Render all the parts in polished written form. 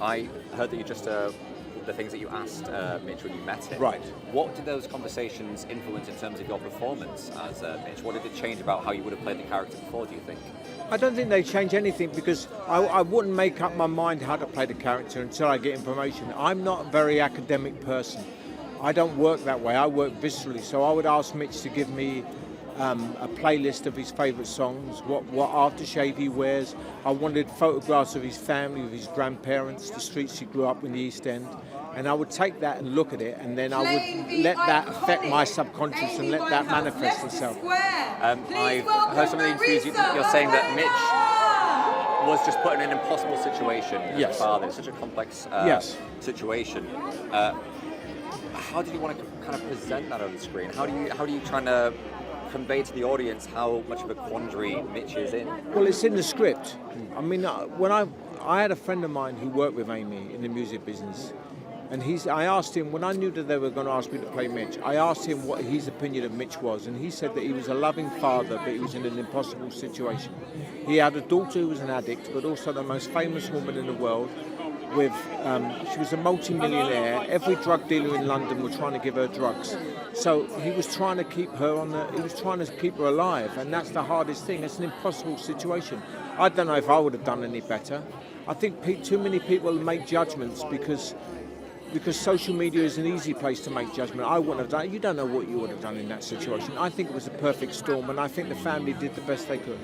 I heard that you just the things that you asked Mitch when you met him. Right. What did those conversations influence in terms of your performance as Mitch? What did it change about how you would have played the character before, do you think? I don't think they change anything because I wouldn't make up my mind how to play the character until I get information. I'm not a very academic person. I don't work that way. I work viscerally. So I would ask Mitch to give me a playlist of his favourite songs, what aftershave he wears. I wanted photographs of his family, of his grandparents, the streets he grew up in the East End. And I would take that and look at it, and then I would let that affect my subconscious and let that manifest itself. I've heard some of the interviews you're saying that Mitch was just put in an impossible situation as a father. It's such a complex situation. How did you want to kind of present that on the screen? How do you try to convey to the audience how much of a quandary Mitch is in? Well, it's in the script. I mean, when I had a friend of mine who worked with Amy in the music business, and I asked him, when I knew that they were going to ask me to play Mitch, I asked him what his opinion of Mitch was, and he said that he was a loving father, but he was in an impossible situation. He had a daughter who was an addict, but also the most famous woman in the world. She was a multi-millionaire. Every drug dealer in London was trying to give her drugs. So he was trying to keep her alive, and that's the hardest thing. It's an impossible situation. I don't know if I would have done any better. I think too many people make judgments because social media is an easy place to make judgment. I wouldn't have done it. You don't know what you would have done in that situation. I think it was a perfect storm, and I think the family did the best they could.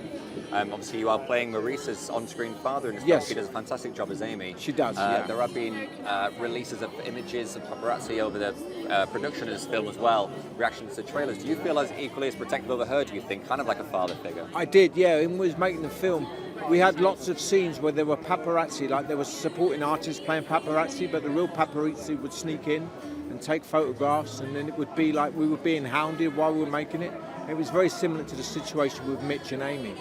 Obviously, you are playing Marisa's on-screen father in this film. Yes. She does a fantastic job as Amy. She does, There have been releases of images of paparazzi over the production of this film as well, reactions to trailers. Do you feel as equally as protective over her, do you think? Kind of like a father figure? I did, yeah. When we was making the film, we had lots of scenes where there were paparazzi, like there were supporting artists playing paparazzi, but the real paparazzi would sneak in and take photographs, and then it would be like we were being hounded while we were making it. It was very similar to the situation with Mitch and Amy.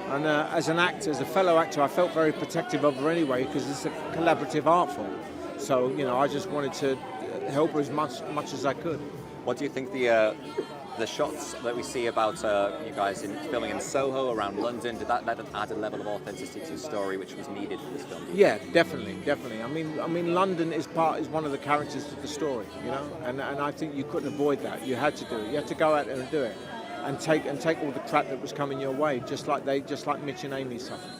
And as an actor, as a fellow actor, I felt very protective of her anyway because it's a collaborative art form. So, I just wanted to help her as much as I could. What do you think the shots that we see about you guys filming in Soho, around London, did that add a level of authenticity to the story which was needed for this film? Yeah, definitely. I mean, London is one of the characters of the story, and I think you couldn't avoid that. You had to do it. You had to go out there and do it, and take all the crap that was coming your way, just like Mitch and Amy suffered.